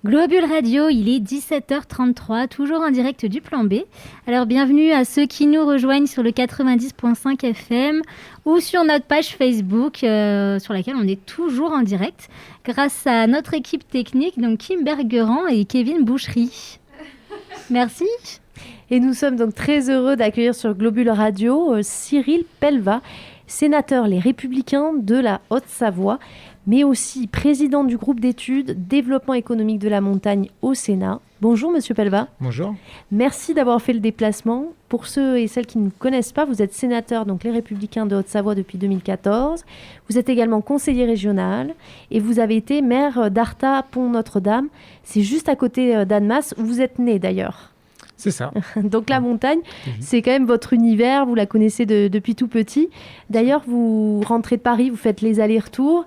Globule Radio, il est 17h33, toujours en direct du Plan B. Alors bienvenue à ceux qui nous rejoignent sur le 90.5 FM ou sur notre page Facebook sur laquelle on est toujours en direct grâce à notre équipe technique, donc Kim Bergerand et Kevin Bouchery. Merci. Et nous sommes donc très heureux d'accueillir sur Globule Radio Cyril Pellevat, sénateur Les Républicains de la Haute-Savoie, mais aussi président du groupe d'études Développement économique de la montagne au Sénat. Bonjour Monsieur Pellevat. Bonjour. Merci d'avoir fait le déplacement. Pour ceux et celles qui ne connaissent pas, vous êtes sénateur, donc Les Républicains de Haute-Savoie depuis 2014. Vous êtes également conseiller régional et vous avez été maire d'Artha-Pont-Notre-Dame. C'est juste à côté d'Annemasse, où vous êtes né d'ailleurs. C'est ça. Donc la montagne, c'est quand même votre univers, vous la connaissez depuis tout petit. D'ailleurs, vous rentrez de Paris, vous faites les allers-retours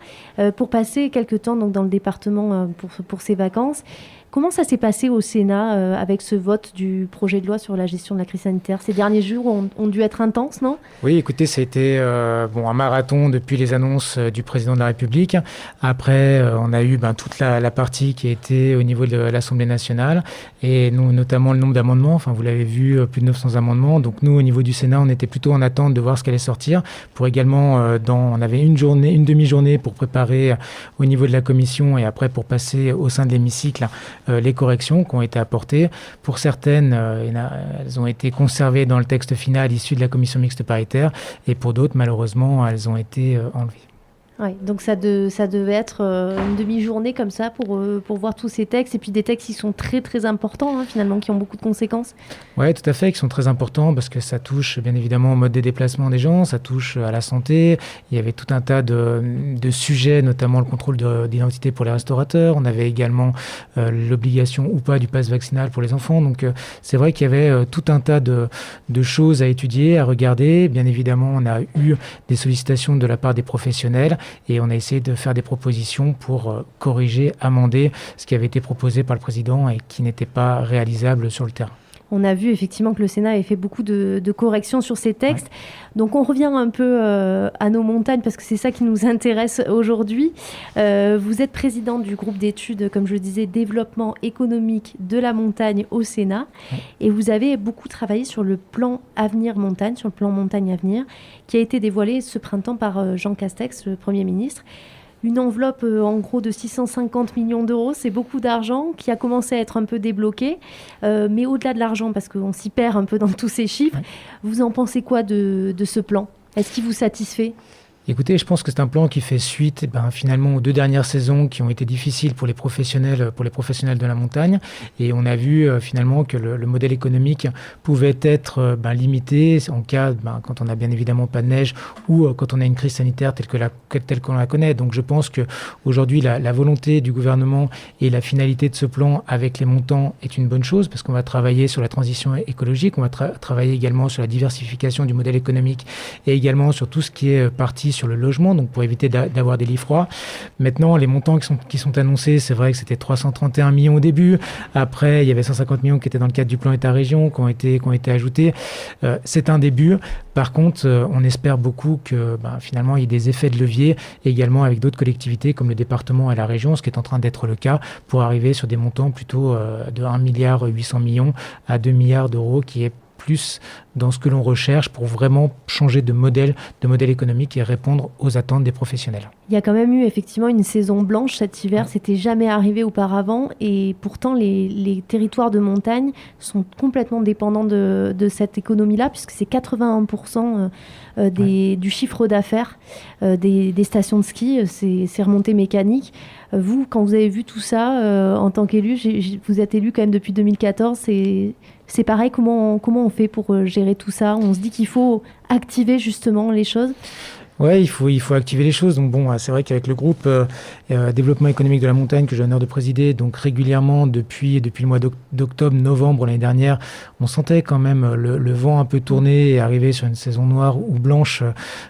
pour passer quelques temps donc, dans le département pour ces vacances. Comment ça s'est passé au Sénat avec ce vote du projet de loi sur la gestion de la crise sanitaire? Ces derniers jours ont dû être intenses, non? Oui, écoutez, ça a été un marathon depuis les annonces du président de la République. Après, on a eu toute la partie qui a été au niveau de l'Assemblée nationale et nous, notamment le nombre d'amendements. Enfin, vous l'avez vu, plus de 900 amendements. Donc nous, au niveau du Sénat, on était plutôt en attente de voir ce qu'allait sortir. Pour également, on avait une demi-journée pour préparer au niveau de la commission et après pour passer au sein de l'hémicycle les corrections qui ont été apportées. Pour certaines, elles ont été conservées dans le texte final issu de la commission mixte paritaire et pour d'autres, malheureusement, elles ont été enlevées. Oui, donc ça devait être une demi-journée comme ça pour voir tous ces textes et puis des textes qui sont très très importants finalement, qui ont beaucoup de conséquences. Oui, tout à fait, qui sont très importants parce que ça touche bien évidemment au mode des déplacements des gens, ça touche à la santé. Il y avait tout un tas de sujets, notamment le contrôle d'identité pour les restaurateurs. On avait également l'obligation ou pas du pass vaccinal pour les enfants. Donc c'est vrai qu'il y avait tout un tas de choses à étudier, à regarder. Bien évidemment, on a eu des sollicitations de la part des professionnels. Et on a essayé de faire des propositions pour corriger, amender ce qui avait été proposé par le président et qui n'était pas réalisable sur le terrain. On a vu effectivement que le Sénat avait fait beaucoup de corrections sur ces textes. Ouais. Donc on revient un peu à nos montagnes parce que c'est ça qui nous intéresse aujourd'hui. Vous êtes président du groupe d'études, comme je le disais, développement économique de la montagne au Sénat. Ouais. Et vous avez beaucoup travaillé sur le plan Avenir Montagne, sur le plan Montagne Avenir, qui a été dévoilé ce printemps par Jean Castex, le Premier ministre. Une enveloppe en gros de 650 millions d'euros, c'est beaucoup d'argent qui a commencé à être un peu débloqué. Mais au-delà de l'argent, parce qu'on s'y perd un peu dans tous ces chiffres, ouais. Vous en pensez quoi de ce plan? Est-ce qu'il vous satisfait? Écoutez, je pense que c'est un plan qui fait suite finalement aux 2 dernières saisons qui ont été difficiles pour les professionnels de la montagne. Et on a vu finalement que le modèle économique pouvait être limité en cas, quand on n'a bien évidemment pas de neige ou quand on a une crise sanitaire telle qu'on la connaît. Donc je pense qu'aujourd'hui, la volonté du gouvernement et la finalité de ce plan avec les montants est une bonne chose parce qu'on va travailler sur la transition écologique, on va travailler également sur la diversification du modèle économique et également sur tout ce qui est parti sur le logement, donc pour éviter d'avoir des lits froids. Maintenant, les montants qui sont annoncés, c'est vrai que c'était 331 millions au début. Après, il y avait 150 millions qui étaient dans le cadre du plan État-région, qui ont été ajoutés. C'est un début. Par contre, on espère beaucoup que finalement, il y ait des effets de levier également avec d'autres collectivités comme le département et la région, ce qui est en train d'être le cas, pour arriver sur des montants plutôt de 1,8 milliard à 2 milliards d'euros, qui est plus dans ce que l'on recherche pour vraiment changer de modèle économique et répondre aux attentes des professionnels. Il y a quand même eu effectivement une saison blanche cet hiver, c'était jamais arrivé auparavant et pourtant les territoires de montagne sont complètement dépendants de cette économie-là puisque c'est 81% du chiffre d'affaires des stations de ski, c'est remontées mécaniques. Vous, quand vous avez vu tout ça en tant qu'élu, vous êtes élu quand même depuis 2014, c'est pareil, comment on fait pour gérer tout ça? On se dit qu'il faut activer justement les choses. Oui, il faut activer les choses. Donc c'est vrai qu'avec le groupe Développement économique de la montagne que j'ai l'honneur de présider, donc régulièrement depuis le mois d'octobre, novembre l'année dernière, on sentait quand même le vent un peu tourner et arriver sur une saison noire ou blanche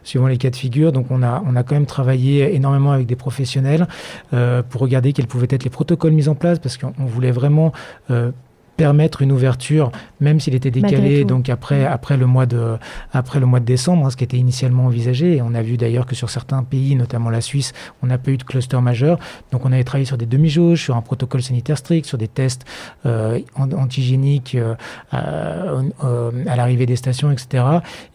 suivant les cas de figure. Donc on a quand même travaillé énormément avec des professionnels pour regarder quels pouvaient être les protocoles mis en place parce qu'on voulait vraiment permettre une ouverture, même s'il était décalé, donc après le mois de décembre, ce qui était initialement envisagé. Et on a vu d'ailleurs que sur certains pays, notamment la Suisse, on n'a pas eu de cluster majeur. Donc on avait travaillé sur des demi-jauges, sur un protocole sanitaire strict, sur des tests antigéniques à l'arrivée des stations, etc.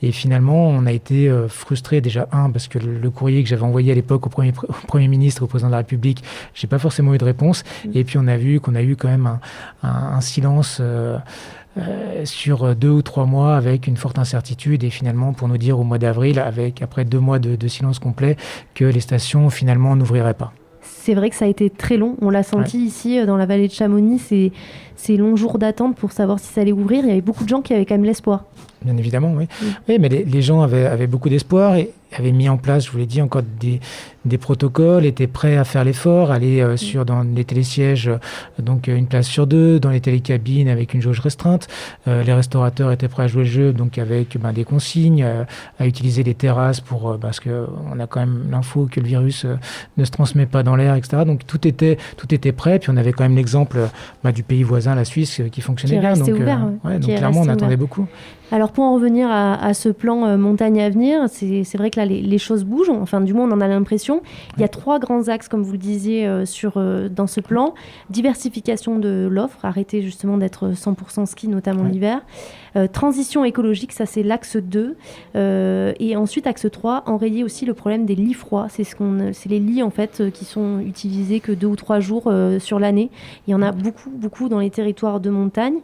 Et finalement, on a été frustrés déjà, parce que le courrier que j'avais envoyé à l'époque au Premier ministre, au Président de la République, j'ai pas forcément eu de réponse. Et puis on a vu qu'on a eu quand même un silence sur 2 ou 3 mois avec une forte incertitude, et finalement pour nous dire au mois d'avril, après 2 mois de silence complet, que les stations finalement n'ouvriraient pas. C'est vrai que ça a été très long, on l'a senti ici dans la vallée de Chamonix, ces longs jours d'attente pour savoir si ça allait ouvrir. Il y avait beaucoup de gens qui avaient quand même l'espoir. Bien évidemment, oui. Oui, mais les gens avaient beaucoup d'espoir et avaient mis en place, je vous l'ai dit, encore des protocoles, étaient prêts à faire l'effort, aller dans les télésièges, donc une place sur 2, dans les télécabines avec une jauge restreinte. Les restaurateurs étaient prêts à jouer le jeu, donc avec des consignes, à utiliser les terrasses parce qu'on a quand même l'info que le virus ne se transmet pas dans l'air, etc. Donc tout était prêt. Puis on avait quand même l'exemple du pays voisin, la Suisse, qui fonctionnait bien. Donc, ouvert, donc clairement, on attendait beaucoup. Alors pour en revenir à ce plan montagne à venir, c'est vrai que là les choses bougent, enfin du moins on en a l'impression. Il y a 3 grands axes, comme vous le disiez, dans ce plan. Diversification de l'offre, arrêter justement d'être 100% ski, notamment l'hiver. Transition écologique, ça c'est l'axe 2. Et ensuite, axe 3, enrayer aussi le problème des lits froids. C'est les lits en fait qui sont utilisés que 2 ou 3 jours sur l'année. Il y en a beaucoup dans les territoires de montagne.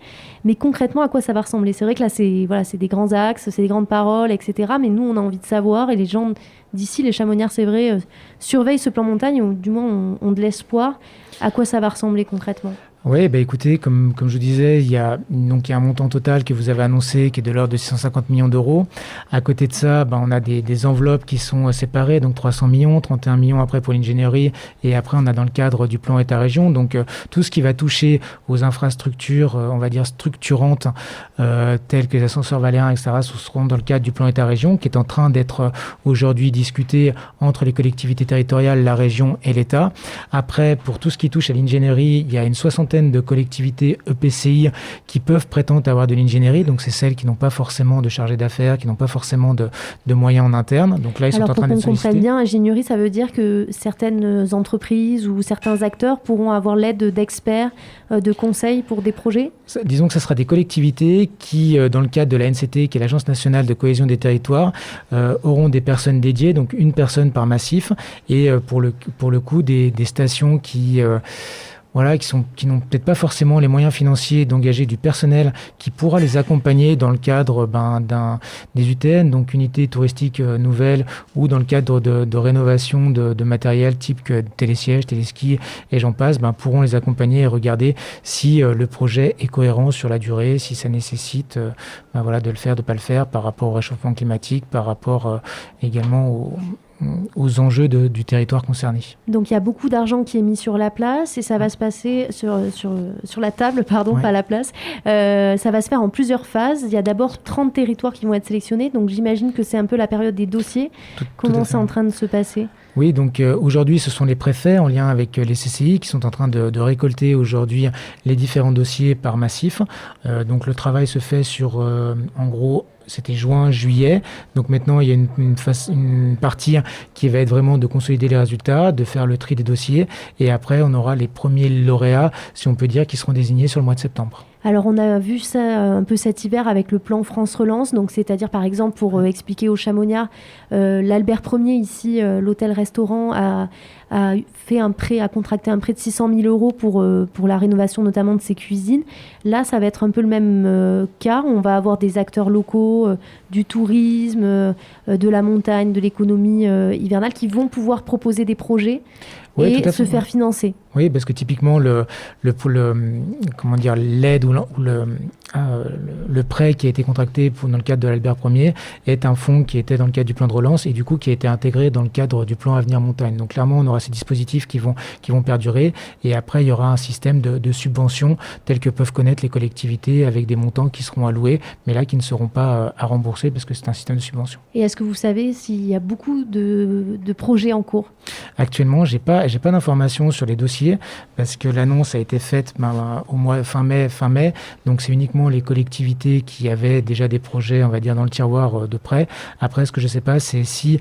Mais concrètement, à quoi ça va ressembler ? C'est vrai que là, c'est des grands axes, c'est des grandes paroles, etc. Mais nous, on a envie de savoir, et les gens d'ici, les Chamoniards, c'est vrai, surveillent ce plan montagne, ou du moins ont de l'espoir. À quoi ça va ressembler concrètement ? Oui, écoutez, comme je vous disais, il y a un montant total que vous avez annoncé qui est de l'ordre de 650 millions d'euros. À côté de ça, on a des enveloppes qui sont séparées, donc 300 millions, 31 millions après pour l'ingénierie, et après on a dans le cadre du plan État-région, donc tout ce qui va toucher aux infrastructures, on va dire structurantes, telles que les ascenseurs valériens, etc., ce seront dans le cadre du plan État-région, qui est en train d'être aujourd'hui discuté entre les collectivités territoriales, la région et l'État. Après, pour tout ce qui touche à l'ingénierie, il y a une 60 de collectivités EPCI qui peuvent prétendre avoir de l'ingénierie, donc c'est celles qui n'ont pas forcément de chargé d'affaires, qui n'ont pas forcément de moyens en interne. Donc là, ils sont en train d'être sollicités. Alors pour qu'on comprenne bien, ingénierie, ça veut dire que certaines entreprises ou certains acteurs pourront avoir l'aide d'experts, de conseils pour des projets ? Disons que ce sera des collectivités qui, dans le cadre de la NCT, qui est l'Agence nationale de cohésion des territoires, auront des personnes dédiées, donc une personne par massif, et pour le coup, des stations qui n'ont peut-être pas forcément les moyens financiers d'engager du personnel qui pourra les accompagner dans le cadre des UTN, donc unités touristiques nouvelles, ou dans le cadre de rénovation de matériel type que télésièges, téléskis et j'en passe, pourront les accompagner et regarder si le projet est cohérent sur la durée, si ça nécessite de le faire, de ne pas le faire par rapport au réchauffement climatique, par rapport également aux enjeux du territoire concerné. Donc il y a beaucoup d'argent qui est mis sur la place et ça va se passer sur la table, pas la place. Ça va se faire en plusieurs phases. Il y a d'abord 30 territoires qui vont être sélectionnés, donc j'imagine que c'est un peu la période des dossiers. Comment c'est en train de se passer ? Oui, donc aujourd'hui, ce sont les préfets en lien avec les CCI qui sont en train de récolter aujourd'hui les différents dossiers par massif. Donc le travail se fait sur, en gros, c'était juin, juillet. Donc maintenant, il y a une partie qui va être vraiment de consolider les résultats, de faire le tri des dossiers. Et après, on aura les premiers lauréats, si on peut dire, qui seront désignés sur le mois de septembre. Alors on a vu ça un peu cet hiver avec le plan France Relance, donc c'est-à-dire par exemple pour expliquer aux Chamoniards, l'Albert Ier ici, l'hôtel-restaurant a fait a contracté un prêt de 600 000 euros pour la rénovation notamment de ses cuisines. Là ça va être un peu le même cas, on va avoir des acteurs locaux, du tourisme, de la montagne, de l'économie hivernale qui vont pouvoir proposer des projets. Oui, et se faire financer. Oui, parce que typiquement l'aide ou le prêt qui a été contracté dans le cadre de l'Albert Ier est un fonds qui était dans le cadre du plan de relance et du coup qui a été intégré dans le cadre du plan Avenir Montagne. Donc clairement, on aura ces dispositifs qui vont perdurer et après il y aura un système de subventions tel que peuvent connaître les collectivités avec des montants qui seront alloués, mais là qui ne seront pas à rembourser parce que c'est un système de subvention. Et est-ce que vous savez s'il y a beaucoup de projets en cours ? Actuellement, j'ai pas d'informations sur les dossiers dossiers, parce que l'annonce a été faite au mois fin mai. Donc c'est uniquement les collectivités qui avaient déjà des projets, on va dire, dans le tiroir de prêt. Après, ce que je ne sais pas, c'est si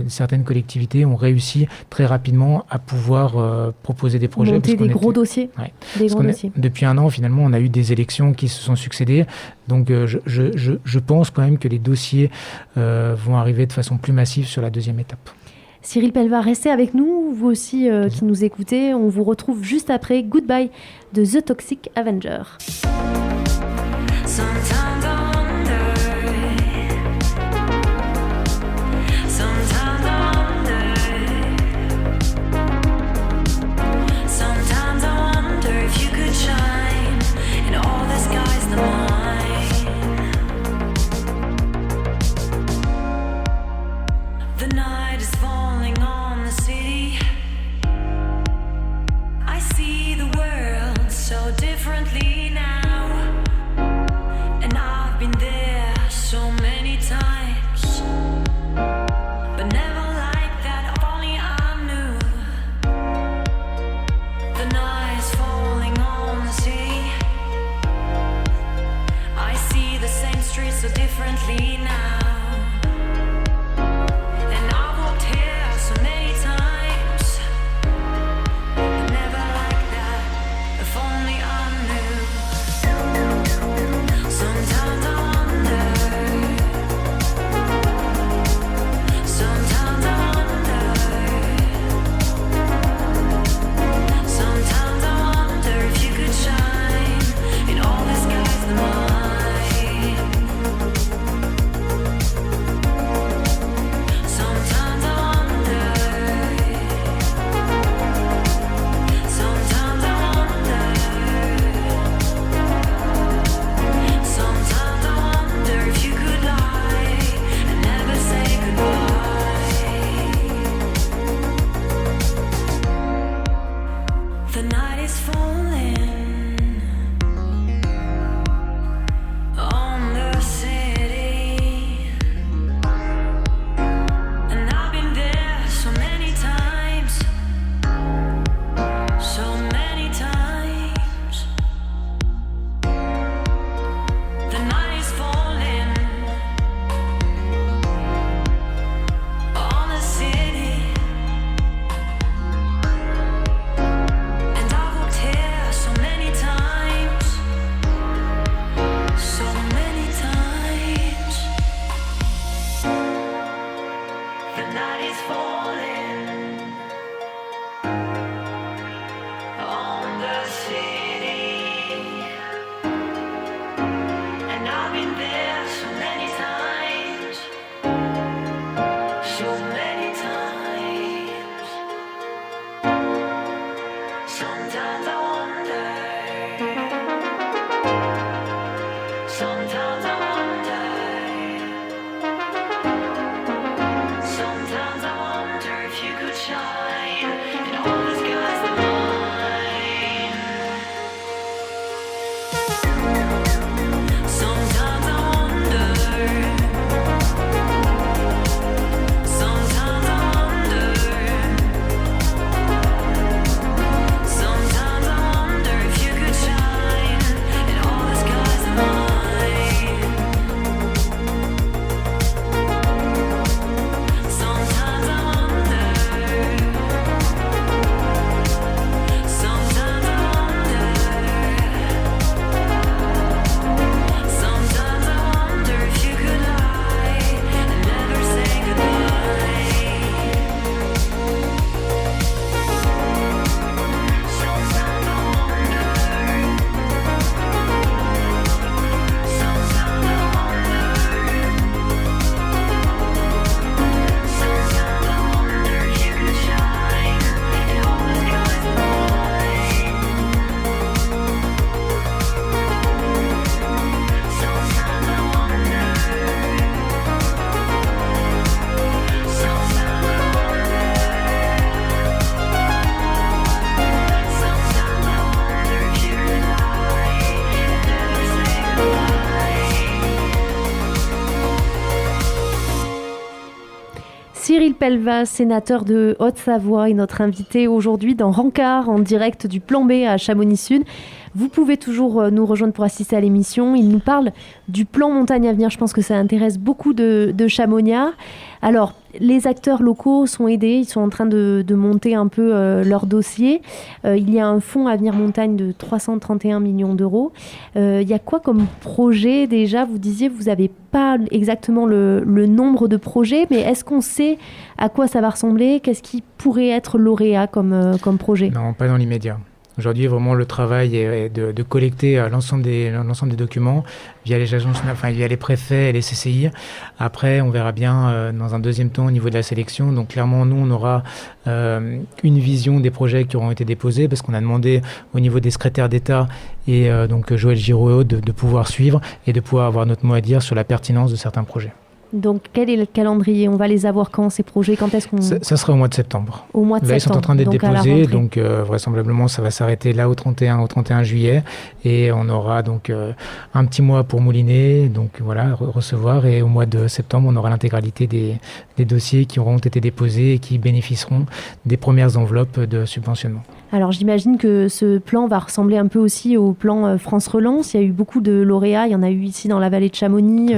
certaines collectivités ont réussi très rapidement à pouvoir proposer des projets. Monter des gros dossiers. Ouais. Des gros dossiers. Depuis un an, finalement, on a eu des élections qui se sont succédées. Donc je pense quand même que les dossiers vont arriver de façon plus massive sur la deuxième étape. Cyril Pellevat, restez avec nous, vous aussi qui nous écoutez. On vous retrouve juste après Goodbye de The Toxic Avenger. Philippe Elvas, sénateur de Haute-Savoie, est notre invité aujourd'hui dans Rencard, en direct du Plan B à Chamonix-Sud. Vous pouvez toujours nous rejoindre pour assister à l'émission. Il nous parle du plan Montagne à venir. Je pense que ça intéresse beaucoup de Chamoniards. Alors, les acteurs locaux sont aidés. Ils sont en train de monter un peu leur dossier. Il y a un fonds Avenir Montagne de 331 millions d'euros. Il y a quoi comme projet déjà ? Vous disiez, vous n'avez pas exactement le nombre de projets, mais est-ce qu'on sait à quoi ça va ressembler ? Qu'est-ce qui pourrait être lauréat comme projet ? Non, pas dans l'immédiat. Aujourd'hui, vraiment, le travail est de collecter l'ensemble des documents via les agences, via les préfets et les CCI. Après, on verra bien dans un deuxième temps au niveau de la sélection. Donc, clairement, nous, on aura une vision des projets qui auront été déposés parce qu'on a demandé au niveau des secrétaires d'État et donc Joël Giraud de pouvoir suivre et de pouvoir avoir notre mot à dire sur la pertinence de certains projets. Donc, quel est le calendrier ? On va les avoir quand, ces projets ? Quand est-ce qu'on... Ça sera au mois de septembre. Au mois de septembre. Ils sont en train d'être déposés, donc vraisemblablement, ça va s'arrêter là au 31 juillet. Et on aura donc un petit mois pour mouliner, donc voilà, recevoir. Et au mois de septembre, on aura l'intégralité des dossiers qui auront été déposés et qui bénéficieront des premières enveloppes de subventionnement. Alors, j'imagine que ce plan va ressembler un peu aussi au plan France Relance. Il y a eu beaucoup de lauréats. Il y en a eu ici dans la vallée de Chamonix.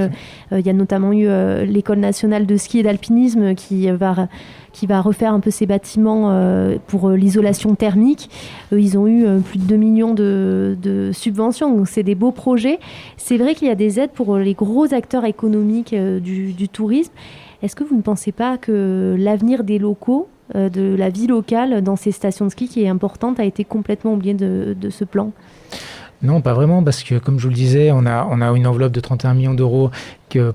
Il y a notamment eu l'École nationale de ski et d'alpinisme qui va refaire un peu ses bâtiments pour l'isolation thermique. Ils ont eu plus de 2 millions de subventions. Donc, c'est des beaux projets. C'est vrai qu'il y a des aides pour les gros acteurs économiques du tourisme. Est-ce que vous ne pensez pas que l'avenir des locaux, de la vie locale dans ces stations de ski qui est importante, a été complètement oublié de ce plan ? Non, pas vraiment, parce que comme je vous le disais, on a une enveloppe de 31 millions d'euros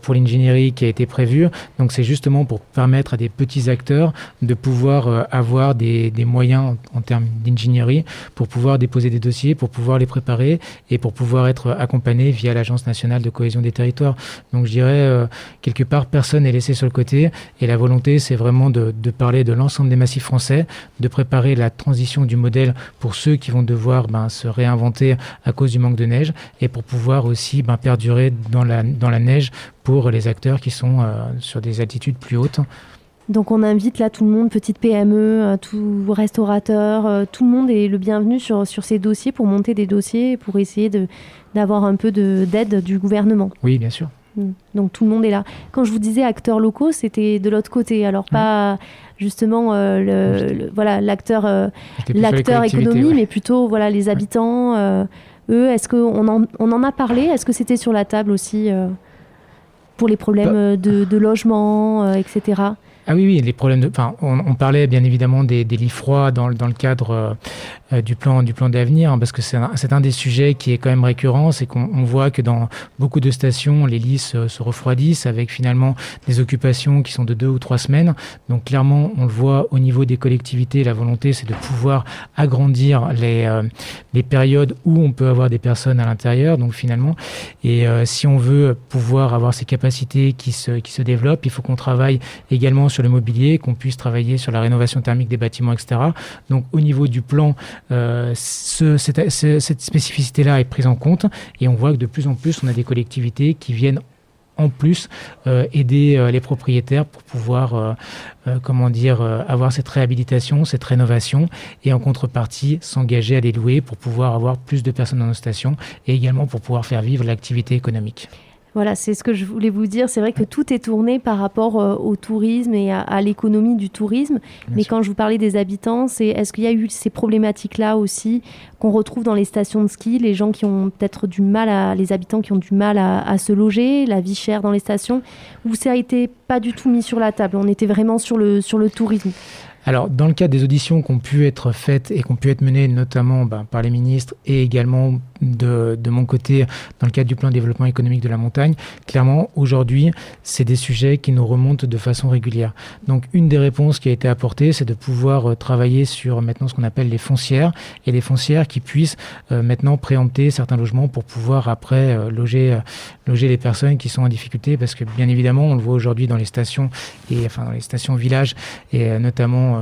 pour l'ingénierie qui a été prévue. Donc c'est justement pour permettre à des petits acteurs de pouvoir avoir des moyens en termes d'ingénierie pour pouvoir déposer des dossiers, pour pouvoir les préparer et pour pouvoir être accompagnés via l'Agence nationale de cohésion des territoires. Donc je dirais, quelque part, personne n'est laissé sur le côté et la volonté, c'est vraiment de parler de l'ensemble des massifs français, de préparer la transition du modèle pour ceux qui vont devoir se réinventer à cause du manque de neige et pour pouvoir aussi perdurer dans la neige pour les acteurs qui sont sur des altitudes plus hautes. Donc on invite là tout le monde, petite PME, tout restaurateur, tout le monde est le bienvenu sur ces dossiers pour monter des dossiers, pour essayer d'avoir un peu d'aide du gouvernement. Oui, bien sûr. Donc tout le monde est là. Quand je vous disais acteurs locaux, c'était de l'autre côté. Alors pas justement l'acteur économie, mais plutôt les habitants. Eux, est-ce qu'on en a parlé ? Est-ce que c'était sur la table aussi pour les problèmes de logement, etc. Ah oui, les problèmes on parlait bien évidemment des lits froids dans le cadre du plan d'avenir, parce que c'est un des sujets qui est quand même récurrent, c'est qu'on voit que dans beaucoup de stations, les lits se refroidissent avec finalement des occupations qui sont de 2 ou 3 semaines. Donc clairement, on le voit au niveau des collectivités, la volonté c'est de pouvoir agrandir les périodes où on peut avoir des personnes à l'intérieur, donc finalement. Et si on veut pouvoir avoir ces capacités qui se développent, il faut qu'on travaille également sur le mobilier, qu'on puisse travailler sur la rénovation thermique des bâtiments, etc. Donc au niveau du plan, cette spécificité-là est prise en compte et on voit que de plus en plus on a des collectivités qui viennent en plus aider les propriétaires pour pouvoir avoir cette réhabilitation, cette rénovation et en contrepartie s'engager à les louer pour pouvoir avoir plus de personnes dans nos stations et également pour pouvoir faire vivre l'activité économique. Voilà, c'est ce que je voulais vous dire. C'est vrai que tout est tourné par rapport au tourisme et à l'économie du tourisme. Bien sûr. Quand je vous parlais des habitants, est-ce qu'il y a eu ces problématiques-là aussi qu'on retrouve dans les stations de ski, les gens qui ont peut-être les habitants qui ont du mal à se loger, la vie chère dans les stations, où ça a été pas du tout mis sur la table. On était vraiment sur le tourisme. Alors, dans le cadre des auditions qui ont pu être faites et qui ont pu être menées notamment par les ministres et également de mon côté dans le cadre du plan de développement économique de la montagne, clairement, aujourd'hui, c'est des sujets qui nous remontent de façon régulière. Donc, une des réponses qui a été apportée, c'est de pouvoir travailler sur maintenant ce qu'on appelle les foncières et les foncières qui puissent maintenant préempter certains logements pour pouvoir après loger les personnes qui sont en difficulté parce que bien évidemment, on le voit aujourd'hui dans les stations dans les stations villages et notamment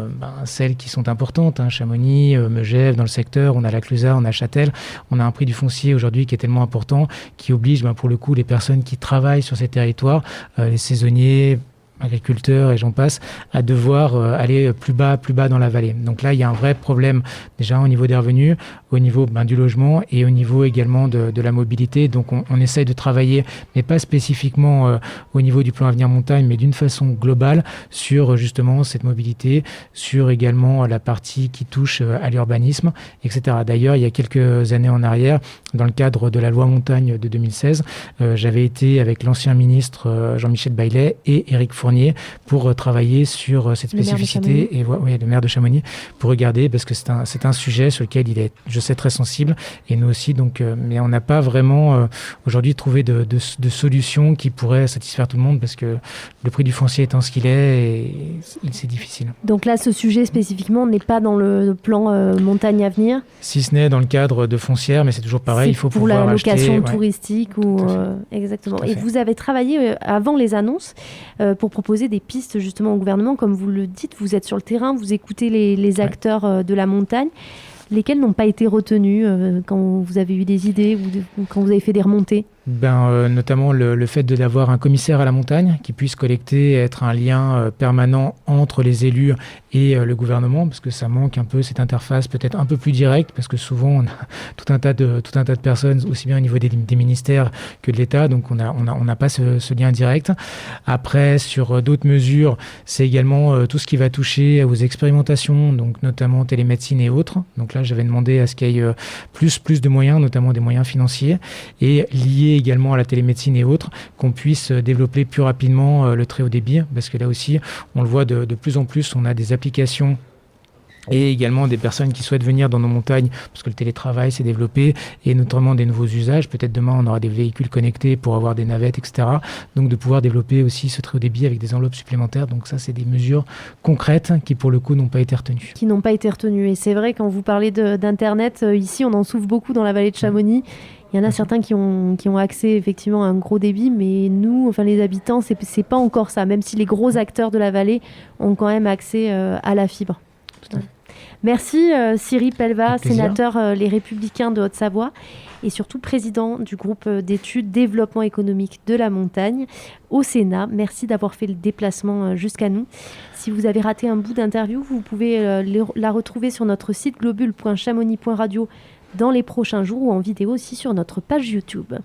celles qui sont importantes, Chamonix, Megève, dans le secteur, on a la Clusaz, on a Châtel, on a un prix du foncier aujourd'hui qui est tellement important, qui oblige pour le coup les personnes qui travaillent sur ces territoires, les saisonniers, agriculteurs et j'en passe, à devoir aller plus bas dans la vallée. Donc là, il y a un vrai problème déjà au niveau des revenus, au niveau du logement et au niveau également de la mobilité. Donc on essaye de travailler, mais pas spécifiquement au niveau du plan Avenir Montagne, mais d'une façon globale sur justement cette mobilité, sur également la partie qui touche à l'urbanisme, etc. D'ailleurs, il y a quelques années en arrière, dans le cadre de la loi Montagne de 2016, j'avais été avec l'ancien ministre Jean-Michel Baillet et Éric Fournier pour travailler sur cette spécificité et le maire de Chamonix pour regarder parce que c'est un sujet sur lequel il est, je sais, très sensible et nous aussi donc mais on n'a pas vraiment aujourd'hui trouvé de solution qui pourrait satisfaire tout le monde parce que le prix du foncier étant ce qu'il est et c'est difficile. Donc là ce sujet spécifiquement n'est pas dans le plan Montagne Avenir, si ce n'est dans le cadre de foncière, mais c'est toujours pareil, il faut pour pouvoir la location acheter, touristique ou exactement. Et vous avez travaillé avant les annonces pour proposer des pistes justement au gouvernement, comme vous le dites, vous êtes sur le terrain, vous écoutez les acteurs de la montagne, lesquels n'ont pas été retenus quand vous avez eu des idées ou quand vous avez fait des remontées? Notamment le fait d'avoir un commissaire à la montagne qui puisse collecter et être un lien permanent entre les élus et le gouvernement, parce que ça manque un peu cette interface peut-être un peu plus directe, parce que souvent on a tout un tas de personnes, aussi bien au niveau des ministères que de l'État, donc on n'a pas ce lien direct. Après, sur d'autres mesures, c'est également tout ce qui va toucher aux expérimentations, donc notamment télémédecine et autres. Donc là, j'avais demandé à ce qu'il y ait plus de moyens, notamment des moyens financiers, et liés également à la télémédecine et autres, qu'on puisse développer plus rapidement le très haut débit, parce que là aussi, on le voit de plus en plus, on a des applications et également des personnes qui souhaitent venir dans nos montagnes, parce que le télétravail s'est développé, et notamment des nouveaux usages. Peut-être demain, on aura des véhicules connectés pour avoir des navettes, etc. Donc de pouvoir développer aussi ce très haut débit avec des enveloppes supplémentaires. Donc ça, c'est des mesures concrètes qui, pour le coup, n'ont pas été retenues. Qui n'ont pas été retenues. Et c'est vrai, quand vous parlez d'Internet, ici, on en souffre beaucoup dans la vallée de Chamonix. Il y en a certains qui ont accès effectivement à un gros débit, mais nous, enfin les habitants, c'est pas encore ça, même si les gros acteurs de la vallée ont quand même accès à la fibre. Merci Cyril Pelva, sénateur Les Républicains de Haute-Savoie et surtout président du groupe d'études développement économique de la montagne au Sénat. Merci d'avoir fait le déplacement jusqu'à nous. Si vous avez raté un bout d'interview, vous pouvez la retrouver sur notre site globule.chamonix.radio dans les prochains jours ou en vidéo aussi sur notre page YouTube.